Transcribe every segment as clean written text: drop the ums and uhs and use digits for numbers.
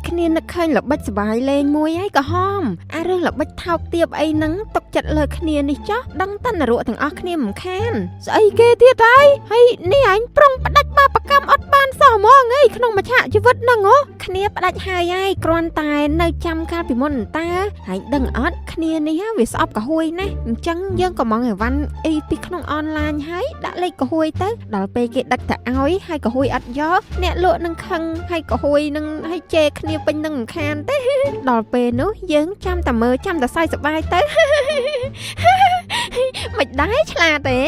គ្នានឹកឃើញល្បិចសបាយលេងមួយហើយក៏ហមអារឿងល្បិចថោកទាបអីហ្នឹងຕົកចិត្តលើគ្នានេះចោះដឹងតែនរកទាំងអស់គ្នាមិនខានស្អីគេទៀតហើយនេះអញប្រុងផ្ដាច់បាបកម្មអត់បានសោះហ្មងអីក្នុងមួយឆាកជីវិតហ្នឹងហ៎គ្នាផ្ដាច់ហើយគ្រាន់តែនៅចាំកាលពីមុនតើហើយដឹងអត់គ្នានេះវាស្អប់កាហួយណាស់អញ្ចឹងយើងក៏មកអីវ៉ាន់អីពីក្នុងអនឡាញហើយដាក់លេខកាហួយទៅដល់ពេលគេដឹកទៅឲ្យហើយកាហួយអត់យកអ្នកលក់នឹងខឹងហើយកាហួយនឹងឲ្យជេរគ្នាពេញនឹងមិនខានទេដល់ពេលនោះយើងចាំតែមើលចាំតែសើចសប្បាយទៅមិនដែរឆ្លាតទេ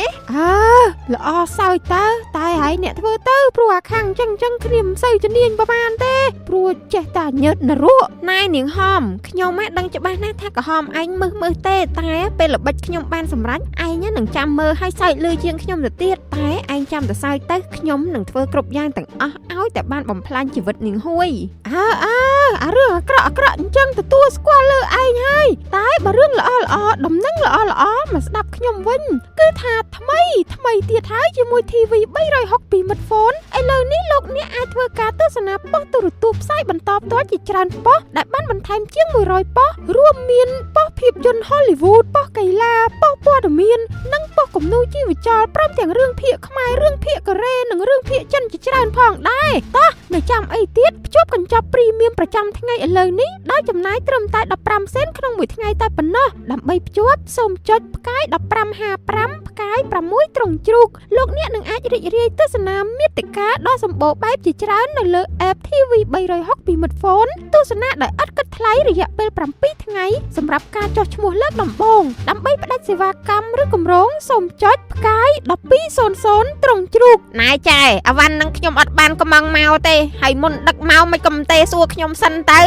ល្អសើចទៅតែហើយអ្នកធ្វើទៅព្រោះអាខាងអញ្ចឹងគ្នាមិនសូវជំនាញប្រហែលទេព្រោះចេះតែញើតនរកណែនាងហមខ្ញុំដឹងច្បាស់ណាស់ថាក្រហមឯងមើលទេតែពេលល្បិចខ្ញុំបានសម្រេចឯងនឹងចាំមើលឲ្យសើចលឺជាងខ្ញុំទៅទៀតតែឯងចាំតែសើចទៅខ្ញុំនឹងធ្វើគ្រប់យ៉ាងទាំងអស់ឲ្យតែបានបំផ្លាញជីវិតនាងហួយអារឿងអាក្រក់អញ្ចឹងទទួលស្គាល់លើឯងហើយតែបើរឿងល្អដំណឹងល្អមកស្ដាប់ខ្ញុំវិញគឺថាថ្មីទៀតហើយជាមួយ TV 362 មិត្តហ្វូនឥឡូវនេះលោកអ្នកអាចធ្វើការទស្សនាប៉ុស្តិ៍ទូរទស្សន៍ផ្សាយបន្តផ្ទាល់ជាច្រើនប៉ុស្តិ៍ដែលបានបន្ថែមជាង100ប៉ុស្តិ៍រួមមានប៉ុស្តិ៍ភាពយន្ត Hollywood ប៉ុស្តិ៍កីឡាប៉ុស្តិ៍ព័ត៌មាននិងប៉ុស្តិ៍គំនូរជីវចលព្រមទាំងរឿងភាគខ្មែររឿងភាគកូរ៉េនិងរឿងភាគចិនជាច្រើនផងដែរតោះនៅចាំអីទៀតភ្ជាប់កញ្ចប់ព្រីមៀមប្រចាំថ្ងៃឥឡូវនេះដោយចំណាយត្រឹមតែ15សេនក្នុងមួយថ្ងៃតែប៉ុណ្ណោះដើម្បីភ្ជាប់សូមចុចផ្កាយ1555ផ្កាយ6ត្រង់ជ្រូកលោកអ្នកនឹងអាចរីករាយទស្សនាមាតិកាដ៏សម្បូរបែបជាច្រើននៅលើ App TV 362 មិត្តហ្វូនទស្សនាដោយឥតគិតថ្លៃរយៈពេល7ថ្ងៃសម្រាប់ការចុះឈ្មោះលើកដំបូងដើម្បីផ្ដាច់សេវាកម្មឬគម្រោងសូមចុចផ្កាយ1200ត្រង់ជ្រូកណែចែអាវ៉ាន់នឹងខ្ញុំអត់បានកំងមកទេហើយមុនដឹកមកមិនកំទេសួរខ្ញុំសិនទៅ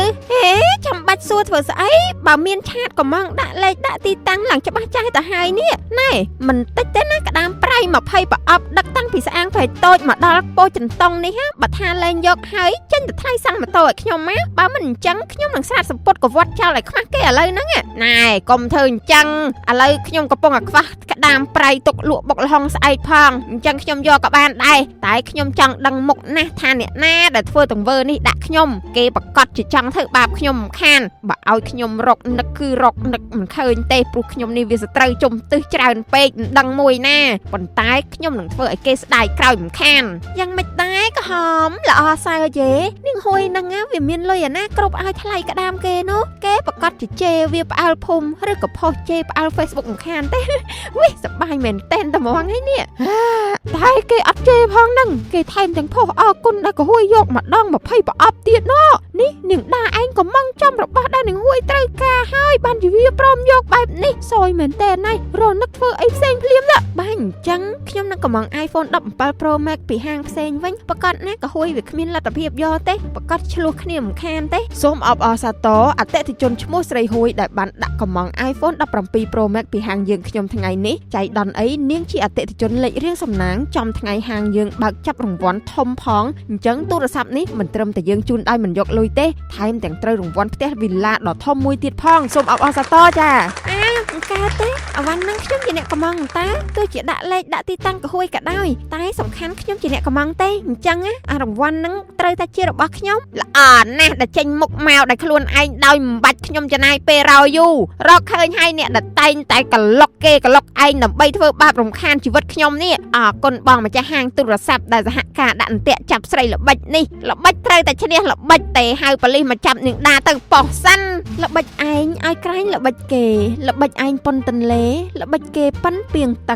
ចាំបាច់សួរធ្វើស្អីបើមានឆាតកំងដាក់លេខដាក់ទីតាំងឡើងច្បាស់ចាស់ទៅហើយនេះណែមិនតិចទេណាក្តាមប្រៃ20ប្រអប់ដឹកតាំងពីស្អាងព្រៃតូចមកដល់ពោចន្តងនេះបើថាលែងយកហើយចេញទៅថ្លៃសាំងម៉ូតូឲ្យខ្ញុំមកបើមិនអញ្ចឹងខ្ញុំនឹងស្រាតសម្ពុតកវត្តចោលឲ្យខ្មាស់គេឥឡូវហ្នឹងណែកុំធ្វើអញ្ចឹងឥឡូវខ្ញុំកំពុងតែខ្វះក្តាមប្រៃទុកលក់បុកលហុងស្អែកផងអញ្ចឹងខ្ញុំយកក៏បានដែរតែខ្ញុំចង់ដឹងមុខណាស់ថាអ្នកណាដែលធ្វើទង្វើនេះដាក់ខ្ញុំគេប្រកាសជាចង់ធ្វើបាបខ្ញុំមិនខានបើឲ្យខ្ញុំរកនឹកគឺរកនឹកមិនឃើញទេព្រោះខ្ញុំនេះវាសត្រូវជំទឹះច្រើនពេកមិនដឹងមួយណាប៉ុន្តែខ្ញុំនឹងធ្វើឲ្យគេស្ដាយក្រោយមិនខានយ៉ាងមិនដែរក៏ហមល្អសើចទេនាងហួយហ្នឹងវាមានលុយអាណាគ្រប់ឲ្យថ្លៃក្តាមគេនោះគេប្រកាសជាជេរវាផ្អើលភូមិឬក៏ផុសជេរផ្អើល Facebook មិនខានទេវិសប្បាយមែនតែនតែហ្មងហើយនេះតែគេអត់ជេរផងហ្នឹងគេថែមទាំងផុសអរគុណដល់កហួយយកម្ដង20ប្រអប់ទៀតណោះនេះនាងដាឯងក៏ម៉ងចំរបស់ដែលនាងហួយត្រូវការហើយបានជាវាព្រមយកបែបនេះសយមែនតែនហើយរនឹកធ្វើអីផ្សេងភ្លាមណាបើអញ្ចឹងខ្ញុំនឹងកំង iPhone 17 Pro Max ពីហាងផ្សេងវិញប្រកាសណាកហួយវាគ្មានលទ្ធភាពយកទេប្រកាសឆ្លោះគ្នាមិនខានទេសូមអបអរសាទរអតិថិជនឈ្មោះស្រីហួយដែលបានដាក់កំង iPhone 17 Pro Max ពីហាងយើងខ្ញុំថ្ងៃនេះចៃដន្យអីនាងជាអតិថិជនលេខរៀងសំណាងចំថ្ងៃហាងយើងបើកចាប់រង្វាន់ធំផងអញ្ចឹងទូរស័ព្ទនេះមិនត្រឹមតែយើងជូនដោយមិនយកលុយទេថែមទាំងត្រូវរង្វាន់ផ្ទះវីឡាដ៏ធំមួយទៀតផងសូមអបអរសាទរចាមិនកើតទេអវ៉ាន់នឹងខ្ញុំជាអ្នកកំងតាទោះជាដាក់លេខដាក់ទីតាំងកហួយក៏ដោយតែសំខាន់ខ្ញុំជាអ្នកកំងទេអញ្ចឹងអារង្វាន់នឹងត្រូវតែជារបស់ខ្ញុំល្អណាស់ដែលចេញមុខមកដោយខ្លួនឯងដោយមិនបាច់ខ្ញុំចំណាយពេលរយូររកឃើញហើយអ្នកដែលតែងតែក្លុកគេក្លុកឯងដើម្បីធ្វើបាបរំខានជីវិតខ្ញុំនេះអរគុណបងម្ចាស់ហាងទូរស័ព្ទដែលសហការដាក់អន្ទាក់ចាប់ស្រីល្បិចនេះល្បិចត្រូវតែឈ្នះល្បិចទេហៅប៉ូលីសមកចាប់នាងដាទៅប៉ោះសិនល្បិចឯងឲ្យក្រែងល្បិចគេល្បិចឯងប៉ុនទន្លេល្បិចគេប៉ិនពីងទឹក